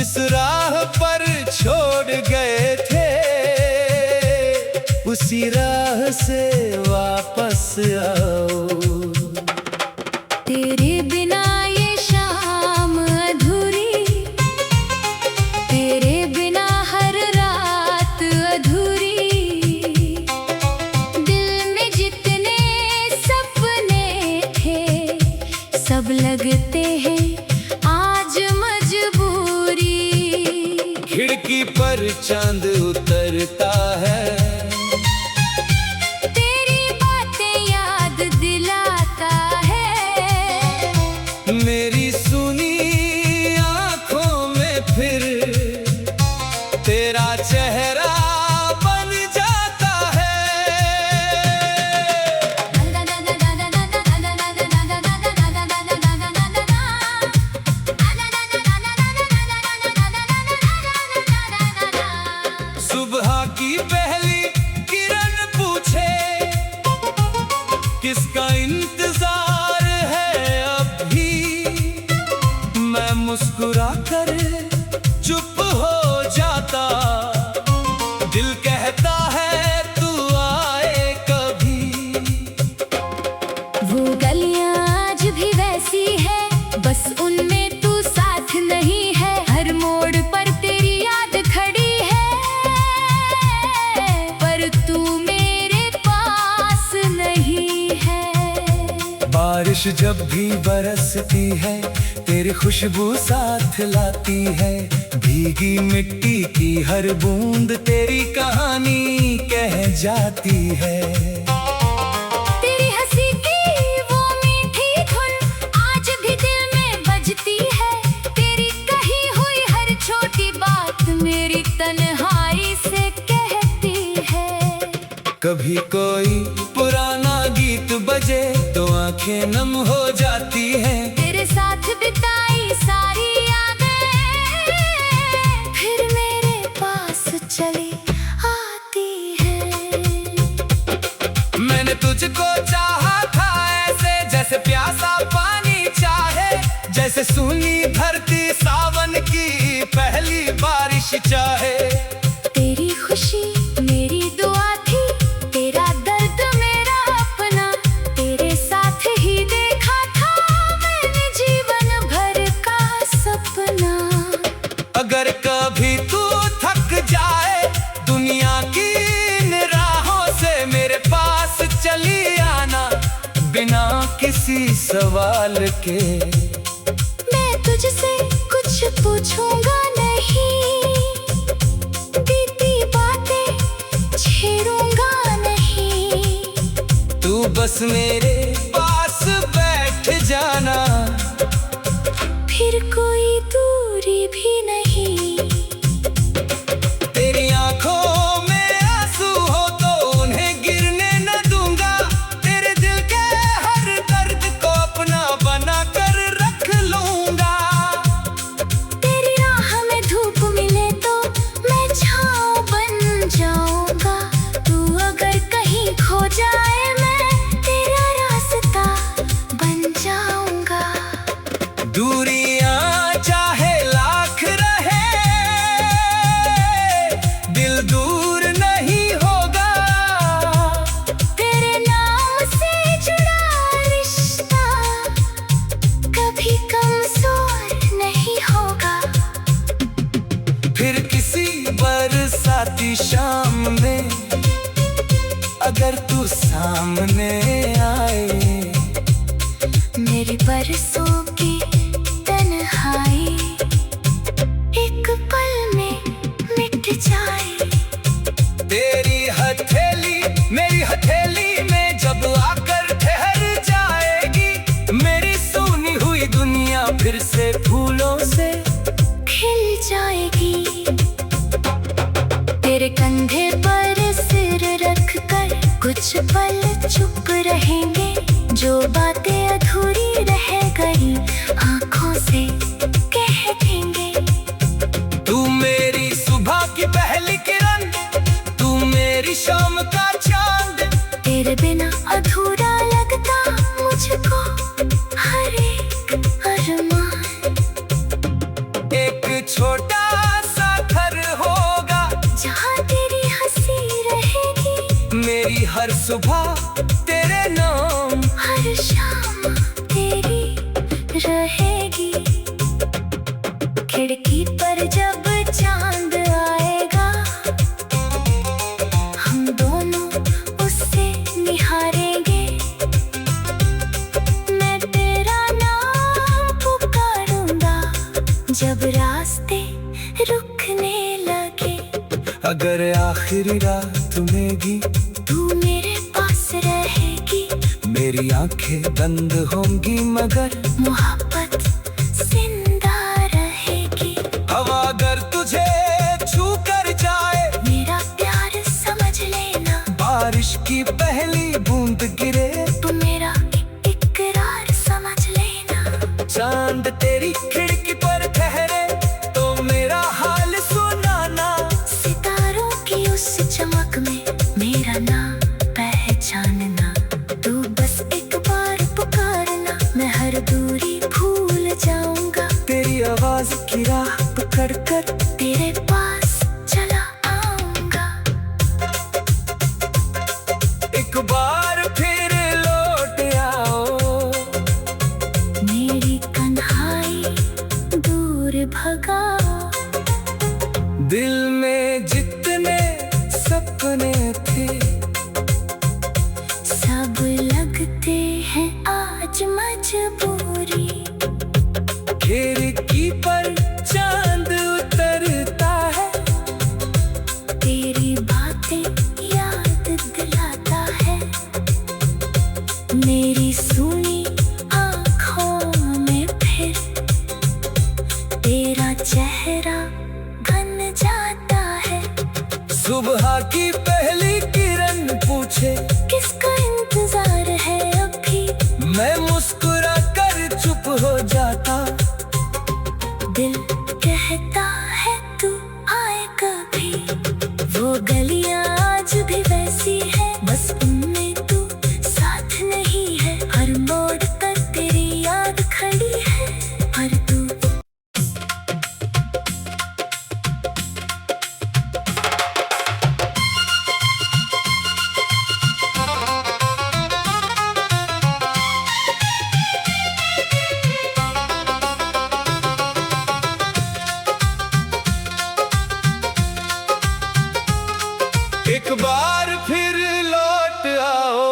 जिस राह पर छोड़ गए थे उसी राह से वापस आओ। तेरे बिना ये शाम अधूरी, तेरे बिना हर रात अधूरी। दिल में जितने सपने थे सब लगते हैं आज मजबूरी। खिड़की पर चांद उतरता है, तेरी बातें याद दिलाता है। मेरी सुनी आँखों में फिर तेरा चेहरा बन जाता है। सुबह की पहली किरण पूछे किसका इंतजार है अभी, मैं मुस्कुरा कर चुप हो जाता। दिल कहता है तू आए कभी। वो गलियां आज भी वैसी है, बस उनमें तू साथ नहीं है। हर मोड़ पर तेरी याद खड़ी है, पर तू मेरे पास नहीं है। बारिश जब भी बरसती है तेरी खुशबू साथ लाती है। भीगी मिट्टी की हर बूंद तेरी कहानी कह जाती है। तेरी हंसी की वो मीठी धुन आज भी दिल में बजती है। तेरी कही हुई हर छोटी बात मेरी तन्हाई से कहती है। कभी कोई पुराना गीत बजे तो आंखें नम हो जाती हैं। तेरे साथ बिताई सारी यादें फिर मेरे पास चली आती है। मैंने तुझको चाहा था ऐसे जैसे प्यासा पानी चाहे, जैसे सूनी धरती सावन की पहली बारिश चाहे। तेरी खुशी मेरी दुआ थी, तेरा दर्द मेरा अपना। तेरे साथ ही देखा था मैंने जीवन भर का सपना। अगर कभी तू थक जाए दुनिया की इन राहों से मेरे पास चली आना, बिना किसी सवाल के। मैं तुझसे कुछ पूछूंगा नहीं, बीती बातें छेड़ूंगा नहीं। तू बस मेरे पास बैठ जाना, फिर कोई दूरी भी नहीं। तेरी आंखों में आंसू हो तो उन्हें गिरने न दूंगा। तेरे दिल के हर दर्द को अपना बना कर रख लूंगा। तेरी राह में धूप मिले तो मैं छाँव बन जाऊंगा। तू अगर कहीं खो जाए मैं तेरा रास्ता बन जाऊंगा। दूरियां चाहे लाख रहे दिल दूर नहीं होगा। तेरे नाम से जुड़ा रिश्ता कभी कमजोर नहीं होगा। फिर किसी बरसाती शाम में अगर तू सामने आए, मेरी बरसों की तन्हाई एक पल में मिट जाए। तेरी हथेली मेरी हथेली में जब आकर ठहर जाएगी, मेरी सूनी हुई दुनिया फिर से फूलों से खिल जाएगी। तेरे कंधे पर सिर रख कर कुछ पल चुप रहेंगे। जो बातें अधूरी रह गई आंखों से कह देंगे। तू मेरी सुबह की पहली किरण, तू मेरी शाम का चांद। तेरे बिना अधूरा लगता मुझको हर एक अरमान। एक छोटा सा घर होगा जहाँ तेरी हंसी रहेगी, मेरी हर सुबह तेरे नाम, हर शाम तेरी रहेगी। खिड़की पर जब चांद आएगा, हम दोनों उससे निहारेंगे। मैं तेरा नाम पुकारूंगा जब रास्ते रुकने लगे। अगर आखिरी रात में भी तू मेरे पास रहेगी, मेरी आंखें बंद होंगी मगर मोहब्बत जिंदा रहेगी। हवा अगर तुझे छू कर जाए, मेरा प्यार समझ लेना, बारिश की पहली बूंद गिरे, तू मेरा इकरार समझ लेना। चांद तेरी खिड़की पर ठहरे तो मेरा हाल सुनाना। सितारों की उस चमक में मेरा नाम पहचानना। तू बस एक बार पुकारना, मैं हर दूरी भूल जाऊंगा। तेरी आवाज की राह पकड़ कर तेरे पास चला आऊंगा। एक बार फिर लौट आओ, मेरी कन्हाई दूर भगाओ। दिल में जितने सपने थे सब लगते हैं आज मजबूरी। खिड़की पर चांद उतरता है, तेरी बातें याद दिलाता है। मेरी सुनी आँखों में फिर तेरा चेहरा बन जाता है। सुबह की पहली किरण पूछे किसका इंतजार है अभी, मैं मुस्कुरा कर चुप हो जाता। दिल कहता है तू आए कभी। वो गलियां आज भी वैसी है, बस उनमें तू साथ नहीं है। हर मोड़ पर तेरी याद खड़ी है, पर तू एक बार फिर लौट आओ,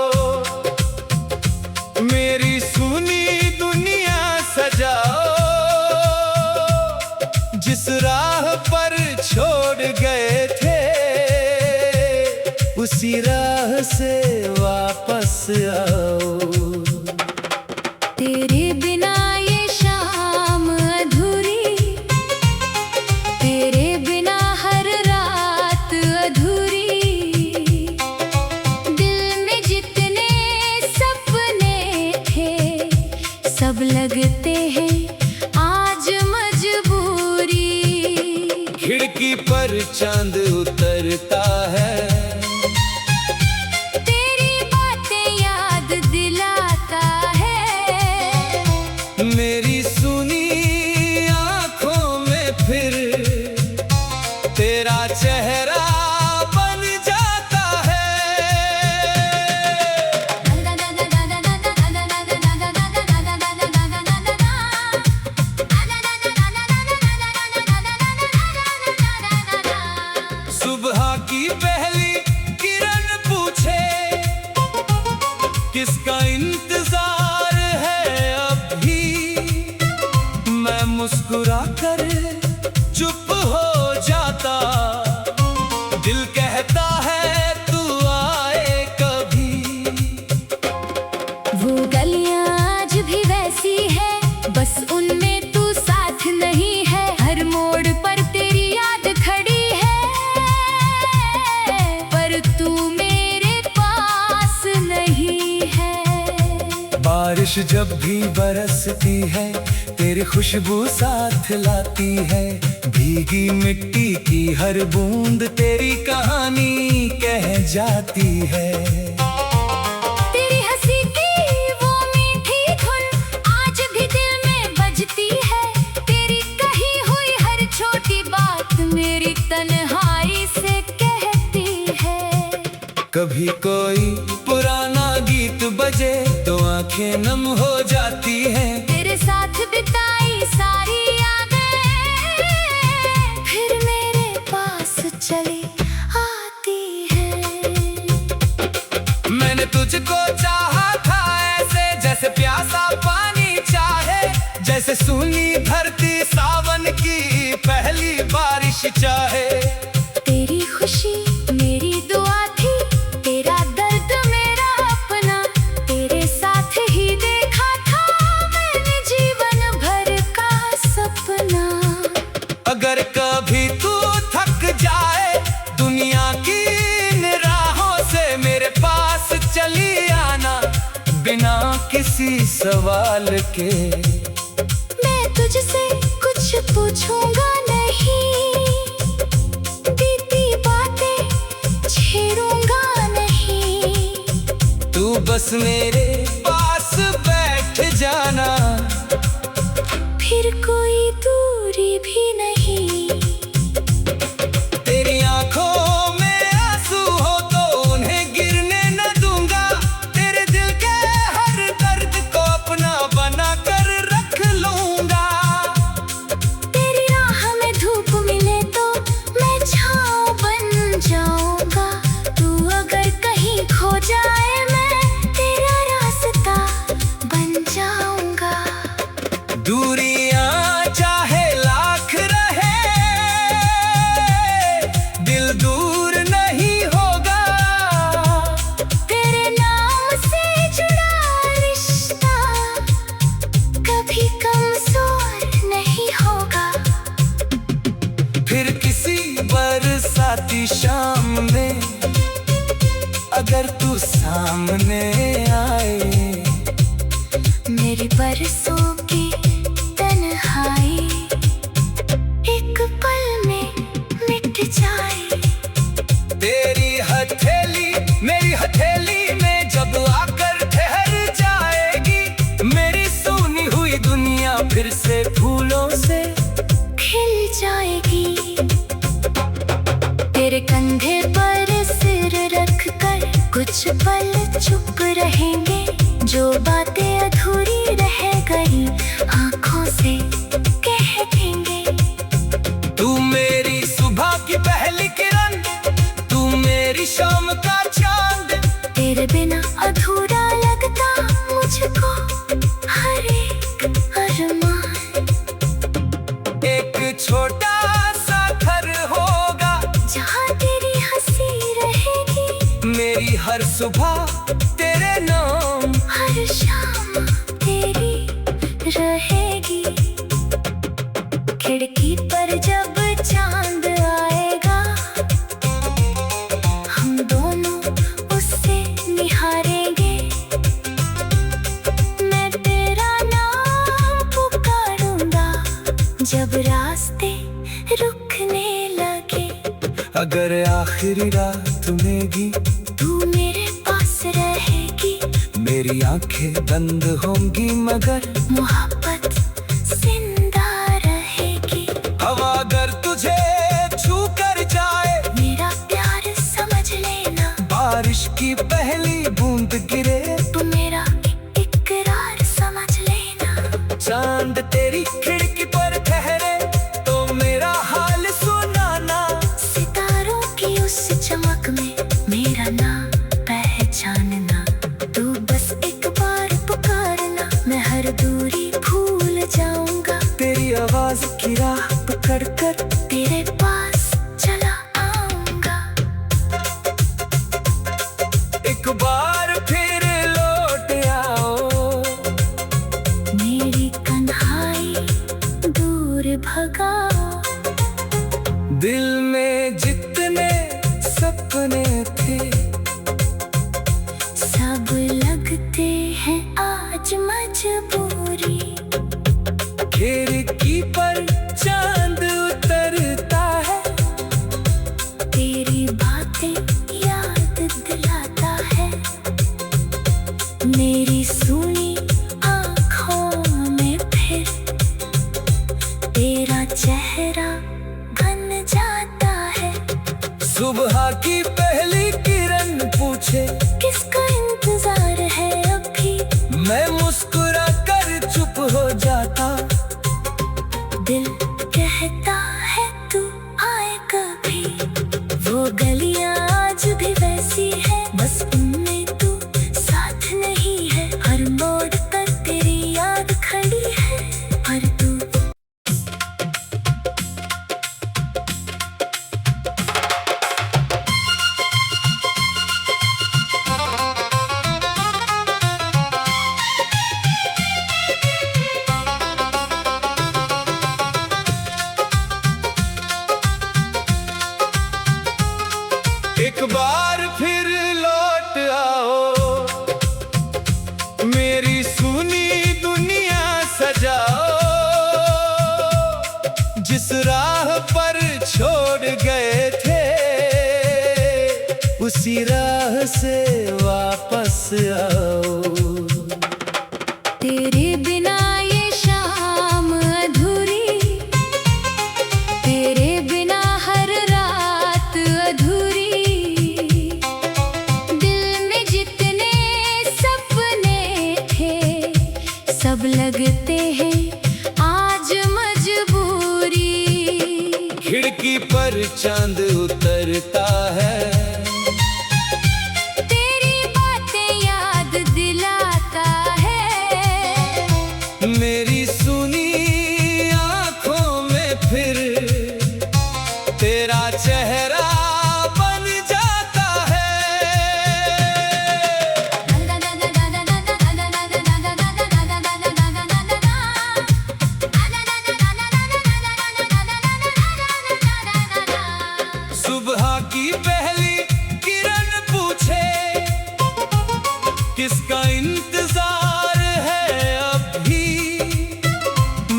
मेरी सुनी दुनिया सजाओ। जिस राह पर छोड़ गए थे, उसी राह से वापस आओ। तेरे बिना ये शाम अधूरी, तेरे बिना हर रात अधूरी। दिल में जितने सपने थे सब लगते हैं आज मजबूरी। खिड़की पर चांद उतरता है, तेरी बातें याद दिलाता है। मेरी सुनी आँखों में फिर तेरा चेहरा बन जाता है। सुबह की पहली किरण पूछे किसका इंतजार है अभी, मैं मुस्कुरा कर चुप हो जाता। दिल कहता है तू आए कभी। वो गलियां आज भी वैसी है, बस उनमें तू साथ नहीं है। हर मोड़ पर तेरी याद खड़ी है, पर तू मेरे पास नहीं है। बारिश जब भी बरसती है, तेरी खुशबू साथ लाती है। भीगी मिट्टी की हर बूंद तेरी कहानी कह जाती है। तेरी हंसी की वो मीठी धुन आज भी दिल में बजती है। तेरी कही हुई हर छोटी कभी कोई पुराना गीत बजे तो आंखें नम हो जाती हैं। तेरे साथ बिताई सारी यादें फिर मेरे पास चली आती है। मैंने तुझको चाहा था ऐसे जैसे प्यासा पानी चाहे, जैसे सूनी धरती सावन की पहली बारिश चाहे। तेरी खुशी मेरी दुआ थी, तेरा दर्द मेरा अपना, तेरे साथ ही देखा था मैंने जीवन भर का सपना। अगर कभी तू थक जाए दुनिया की इन राहों से, मेरे पास चली आना बिना किसी सवाल के। मैं तुझसे कुछ पूछूंगा नहीं, बीती बातें छेड़ूंगा नहीं। तू बस मेरे पास बैठ जाना, फिर कोई दूरी भी नहीं। तेरी आंखों में आंसू हो तो उन्हें गिरने न दूंगा, तेरे दिल के हर दर्द को अपना बना कर रख लूंगा। तेरी राह में धूप मिले तो मैं छाँव बन जाऊंगा, तू अगर कहीं खो जाए मैं तेरा रास्ता बन जाऊंगा। दूरियां चाहे लाख रहे दिल दूर नहीं होगा, तेरे नाम से जुड़ा रिश्ता कभी कमजोर नहीं होगा। फिर किसी बरसाती शाम में अगर तू सामने आए, मेरी बरसों की तन्हाई एक पल में मिट जाए। तेरी हथेली मेरी हथेली में जब आकर ठहर जाएगी, मेरी सूनी हुई दुनिया फिर से फूलों से खिल जाएगी। तेरे कंधे पर सिर रख कर कुछ पल चुप रहेंगे, जो बातें अधूरी रह गई आंखों से कह देंगे। तू मेरी सुबह की पहली किरण, तू मेरी शाम का चांद, तेरे बिना अधूरा लगता मुझको हर एक अरमान। एक छोटा सा घर होगा जहाँ तेरी हंसी रहेगी, मेरी हर सुबह तेरे नाम, हर शाम तेरी रहेगी। खिड़की पर जब चांद आएगा, हम दोनों उससे निहारेंगे। मैं तेरा नाम पुकारूंगा जब रास्ते रुकने लगे। अगर आखिरी रात में भी तू मेरे पास रहेगी, मेरी आंखें बंद होंगी मगर मोहब्बत जिंदा रहेगी। हवा अगर तुझे छू कर जाए, मेरा प्यार समझ लेना, बारिश की पहली बूंद गिरे, तू मेरा इकरार समझ लेना। चांद तेरी खिड़की पर ठहरे तो मेरा हाल सुनाना, सितारों की उस चमक में मेरा नाम पहचानना। तू बस एक बार पुकारना, मैं हर दूरी भूल जाऊंगा। तेरी आवाज की राह पकड़ कर तेरे पास चला आऊंगा। एक बार फिर लौट आओ, मेरी कन्हाई दूर भगाओ। दिल में जितने सपने थे सब लगते हैं आज मजबूरी। खिड़की पर चांद उतरता है, तेरी बातें याद दिलाता है। मेरी सुनी आँखों में फिर तेरा चेहरा बन जाता है। सुबह की पहली किरण कहता है तू आए कभी। वो गलियां आज भी वैसी है, बस उनमें तू साथ नहीं है। हर मोड़ पर तेरी याद खड़ी है, पर तू एक बार फिर लौट आओ, मेरी सुनी दुनिया सजाओ। जिस राह पर छोड़ गए थे, उसी राह से वापस आओ। तेरे बिना ये शाम अधूरी, तेरे बिना हर रात अधूरी। दिल में जितने सपने थे, सब लगते हैं आज मजबूरी। खिड़की पर चांद उतरता है, तेरी बातें याद दिलाता है। मेरी सुनी आंखों में फिर तेरा चेहरा बन जाता है। सुबह की पहली किरण पूछे, किसका इंतजार है अभी।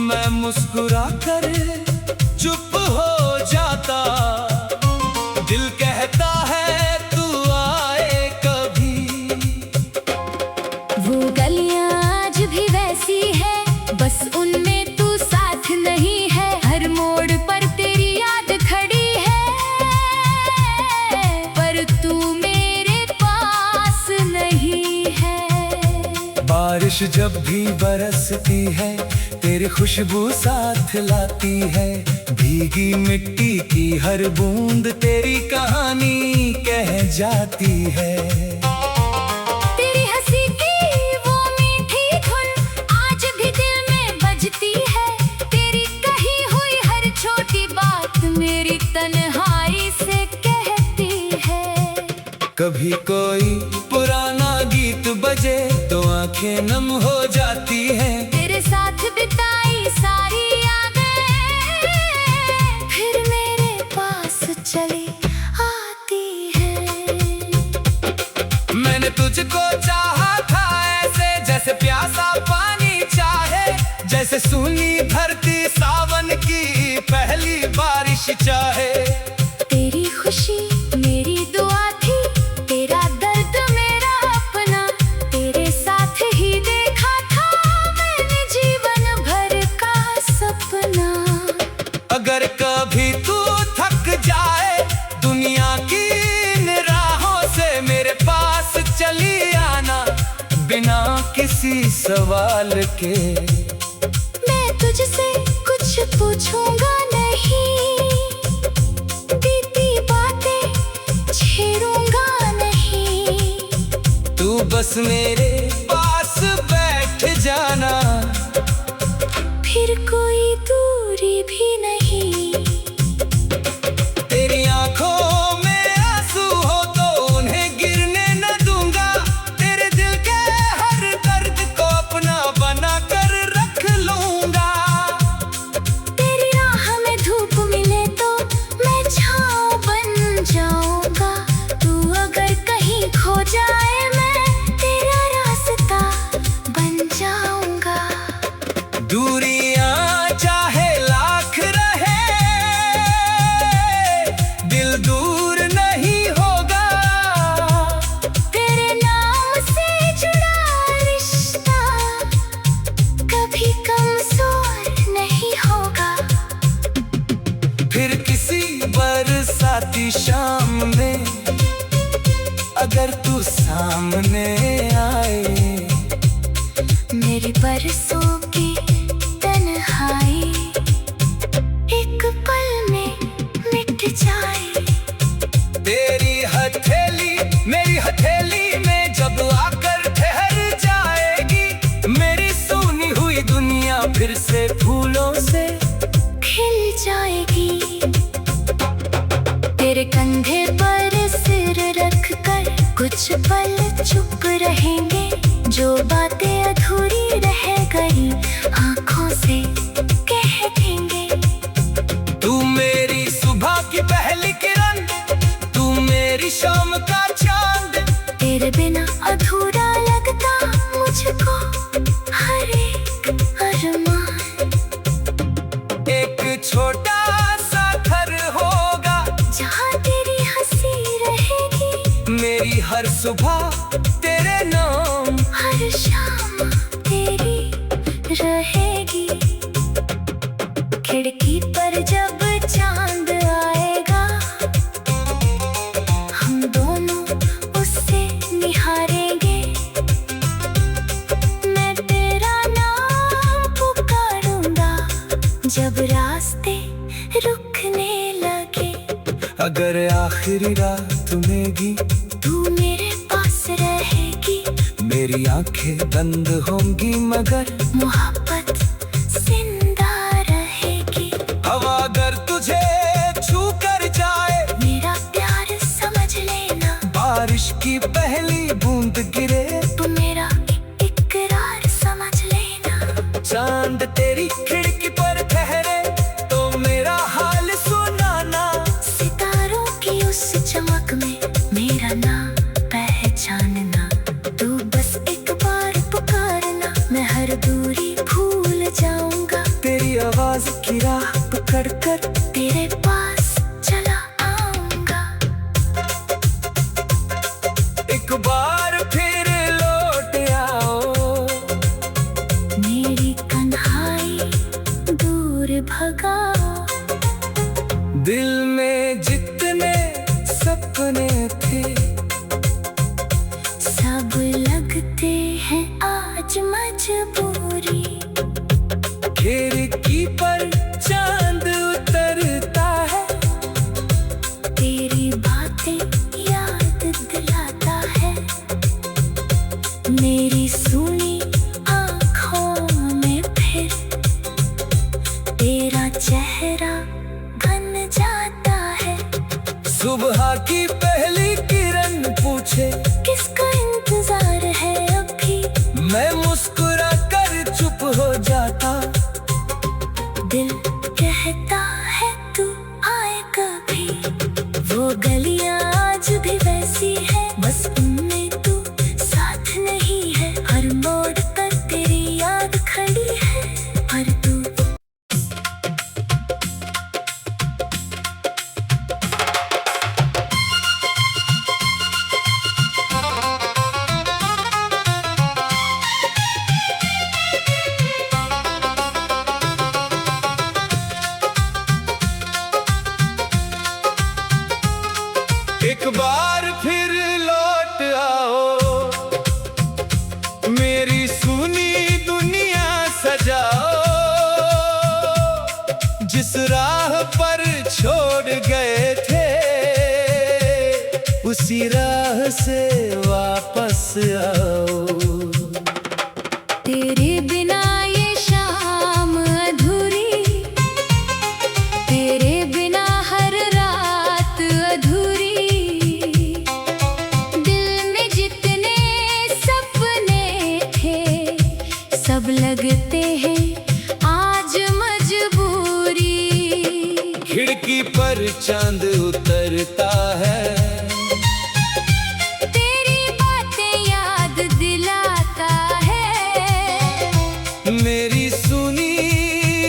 मैं मुस्कुरा कर चुप हो जाता, दिल कहता है तू आए कभी। वो गलियां आज भी वैसी है, बस उनमें तू साथ नहीं है। हर मोड़ पर तेरी याद खड़ी है, पर तू मेरे पास नहीं है। बारिश जब भी बरसती है, तेरी खुशबू साथ लाती है। भीगी मिट्टी की हर बूंद तेरी कहानी कह जाती है। तेरी हंसी की वो मीठी धुन आज भी दिल में बजती है। तेरी कही हुई हर छोटी बात मेरी तन्हाई से कहती है। कभी कोई पुराना गीत बजे तो आंखें नम हो जाती हैं। तेरे साथ बिताई सारी यादें फिर मेरे पास चली आती है। मैंने तुझको चाहा था ऐसे, जैसे प्यासा पानी चाहे। जैसे सूनी धरती सावन की पहली बारिश चाहे। तेरी खुशी मेरी दुआ थी, तेरा दर्द मेरा अपना। तेरे साथ ही देखा था मैंने जीवन भर का सपना। अगर कभी तू थक जाए दुनिया की इन राहों से, मेरे पास चली आना बिना किसी सवाल के। मैं तुझसे कुछ पूछूंगा नहीं, बीती बातें छेड़ूंगा नहीं। तू बस मेरे पास बैठ जाना, फिर कोई दूरी भी नहीं। तेरी आंखों में आंसू हो तो उन्हें गिरने न दूंगा। तेरे दिल के हर दर्द को अपना बना कर रख लूंगा। तेरी राह में धूप मिले तो मैं छाँव बन जाऊंगा। तू अगर कहीं खो जाए मैं तेरा रास्ता बन जाऊंगा। दूरियां चाहे लाख रहे, दिल दूर नहीं होगा। तेरे नाम से जुड़ा रिश्ता कभी कमजोर नहीं होगा। फिर किसी बरसाती शाम में अगर तू सामने आए, मेरी बरसों की तन्हाई एक हथेली में जब आकर ठहर जाएगी, मेरी सुनी हुई दुनिया फिर से फूलों से खिल जाएगी। तेरे कंधे पर सिर रख कर कुछ पल चुप रहेंगे, जो बातें अधूरी रह गई आंखों से कह देंगे। तू मेरी सुबह की पहली किरण, तू मेरी शाम का चांद, तेरे बिना अधूरा लगता मुझको हर एक अरमान। एक छोटा सा घर होगा जहाँ तेरी हंसी रहेगी, मेरी हर सुबह तेरे नाम, हर शाम तेरी रहेगी। खिड़की पर जब चांद आएगा, हम दोनों उससे निहारेंगे। मैं तेरा नाम पुकारूंगा जब रास्ते रुकने लगे। अगर आखिरी रात में भी तू मेरे पास रहेगी, मेरी आंखें बंद होंगी मगर मोहब्बत जिंदा रहेगी। हवा अगर तुझे छू कर जाए, मेरा प्यार समझ लेना, बारिश की पहली बूंद गिरे, तू मेरा इकरार समझ लेना। चांद तेरी खिड़की पर ठहरे तो मेरा हाल सुनाना। सितारों की उस चमक में मेरा नाम पहचानना। तू बस एक बार पुकारना, मैं हर दूरी भूल जाऊंगा। तेरी आवाज की राह पकड़ कर तेरे पास चला आऊंगा। एक बार फिर लौट आओ, मेरी कन्हाई दूर भगाओ। दिल में जितने सपने थे सब लगते हैं आज मजबूरी। खिड़की पर चांद उतरता है, तेरी बातें याद दिलाता है। मेरी सुनी आँखों में फिर तेरा चेहरा बन जाता है। सुबह की पहली किरण पूछे किसका इंतजार है अभी, मैं मुस्कुरा कर चुप हो जाता। दिल कहता है तू आए कभी। वो गलियां आज भी वैसी है, बस उनमें तू साथ नहीं है। हर मोड़ पर तेरी याद खड़ी है, पर तू एक बार फिर लौट आओ, मेरी सुनी दुनिया सजाओ। जिस राह पर छोड़ गए थे, उसी राह से वापस आओ। तेरे बिना ये शाम अधूरी, तेरे बिना हर रात अधूरी। दिल में जितने सपने थे सब लगते हैं आज मजबूरी। खिड़की पर चांद उतरता है, तेरी बातें याद दिलाता है। मेरी सुनी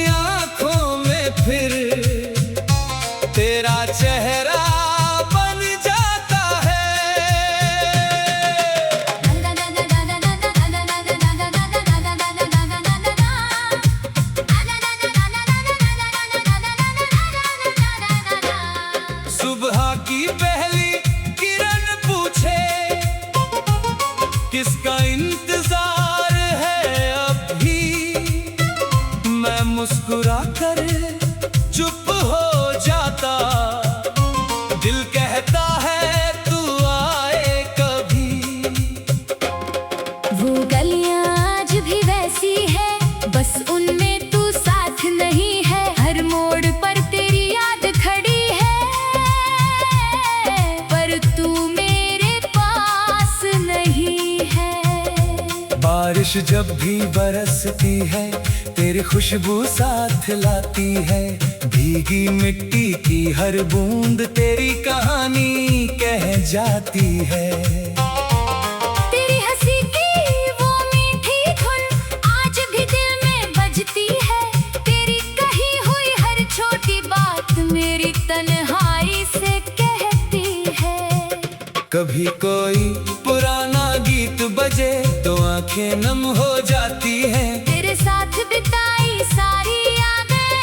आँखों में फिर तेरा चेहरा बन जाता है। सुबह की पहली किरण पूछे किसका इंतजार है अभी, मैं मुस्कुरा कर चुप हो जाता। बारिश जब भी बरसती है तेरी खुशबू साथ लाती है। भीगी मिट्टी की हर बूंद तेरी कहानी कह जाती है। तेरी हंसी की वो मीठी धुन आज भी दिल में बजती है। तेरी कही हुई हर छोटी बात मेरी तन्हाई से कहती है। कभी कोई पुराना गीत बजे तो आंखें नम हो जाती हैं। तेरे साथ बिताई सारी यादें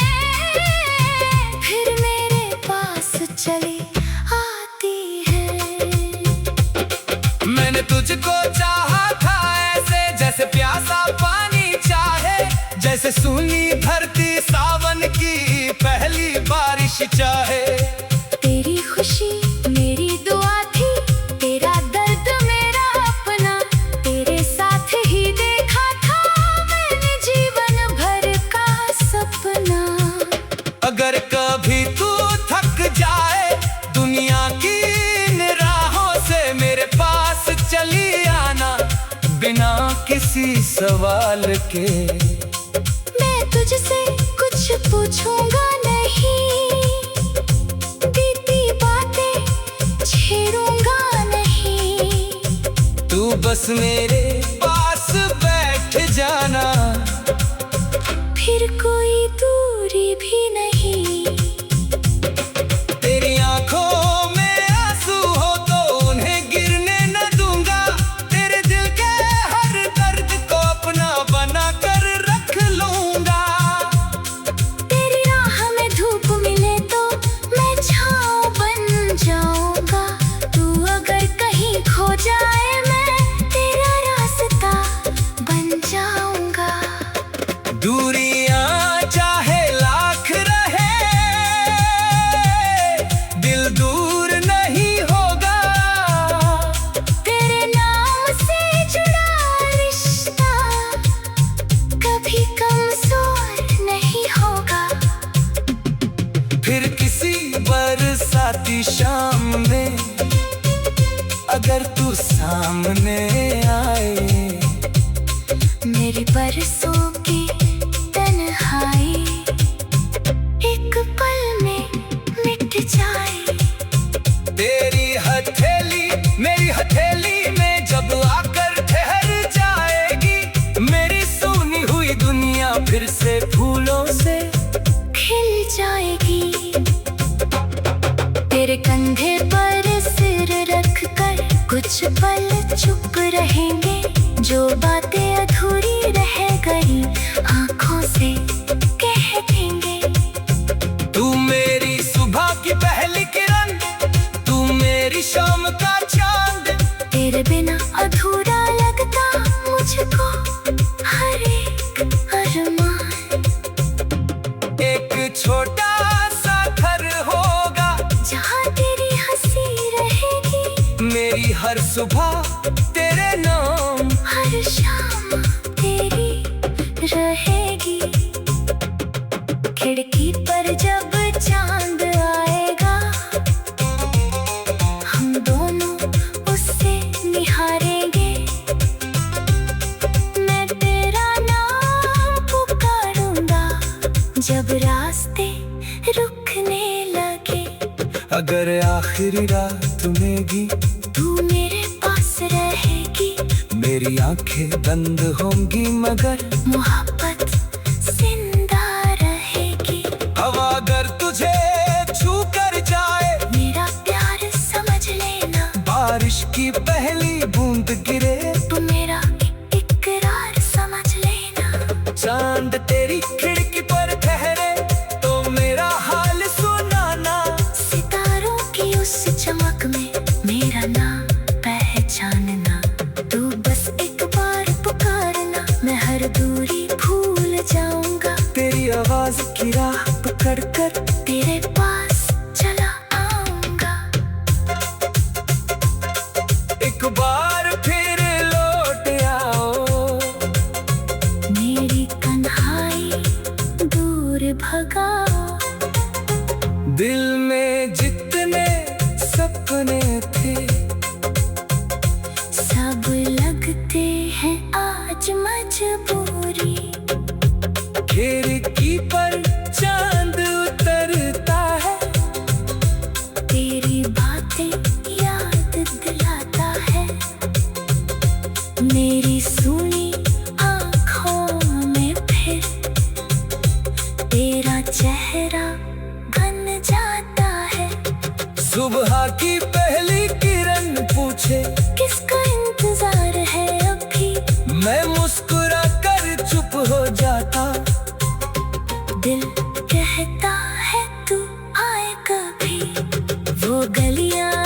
फिर मेरे पास चली आती है। मैंने तुझको चाहा था ऐसे जैसे प्यासा पानी चाहे, जैसे सूनी धरती सावन की पहली बारिश चाहे। तेरी खुशी मेरी दुआ थी, तेरा दर्द मेरा अपना। तेरे साथ ही देखा था मैंने जीवन भर का सपना। अगर कभी तू थक जाए दुनिया की इन राहों से मेरे पास चली आना, बिना किसी सवाल के। मैं तुझसे कुछ पूछूंगा नहीं, बीती बातें छेड़ूंगा नहीं। तू बस मेरे पास बैठ जाना, फिर कोई दूरी भी नहीं। तेरी आंखों में आंसू हो तो उन्हें गिरने न दूंगा। तेरे दिल के हर दर्द को अपना बना कर रख लूंगा। तेरी राह में धूप मिले तो मैं छाँव बन जाऊंगा। तू अगर कहीं खो जाए मैं तेरा रास्ता बन जाऊंगा। दूरियां चाहे लाख रहे दिल दूर नहीं होगा। तेरे नाम से जुड़ा रिश्ता कभी कमजोर नहीं होगा। फिर किसी बरसाती शाम में अगर तू सामने आए, मेरी बरसों की तन्हाई एक पल में मिट जाए। तेरी हथेली मेरी हथेली में जब आकर ठहर जाएगी, मेरी सूनी हुई दुनिया फिर से फूलों से खिल जाएगी। तेरे कंधे पर सिर रख कर कुछ पल चुप रहेंगे। जो बातें अधूरी रह गई आंखों से कह देंगे। तू मेरी सुबह की पहली किरण, तू मेरी शाम का चांद। तेरे बिना अधूरा लगता मुझको हर एक अरमान। एक छोटा सा घर होगा जहाँ तेरी हंसी रहेगी, मेरी हर सुबह तेरे नाम, हर शाम तेरी रहेगी। खिड़की पर जब चांद आएगा, हम दोनों उससे निहारेंगे। मैं तेरा नाम पुकारूंगा जब रास्ते रुकने लगे। अगर आखिरी रात में भी तू मेरे पास रहेगी, मेरी आंखें बंद होंगी मगर मोहब्बत जिंदा रहेगी। हवा अगर तुझे छू कर जाए, मेरा प्यार समझ लेना। बारिश की पहली बूंद गिरे, तू मेरा इकरार समझ लेना। चांद तेरी खिड़की पर ठहरे तो मेरा हाल सुनाना। सितारों की उस चमक में मेरा नाम पहचानना। तू बस एक बार पुकारना, मैं हर दूरी भूल जाऊंगा। तेरी आवाज की राह पकड़ कर तेरे पास चला आऊंगा। एक बार फिर लौट आओ, मेरी तन्हाई दूर भगाओ। दिल में जितने सपने थे सब लगते हैं आज आज मजबूरी। खिड़की पर चांद उतरता है, तेरी बातें याद दिलाता है। मेरी सुनी आँखों में फिर तेरा चेहरा बन जाता है। सुबह की पहली किरण पूछे किसका इंतजार है अभी, मैं मुस्कुरा कर चुप हो जाता। दिल कहता है तू आए कभी। वो गलियां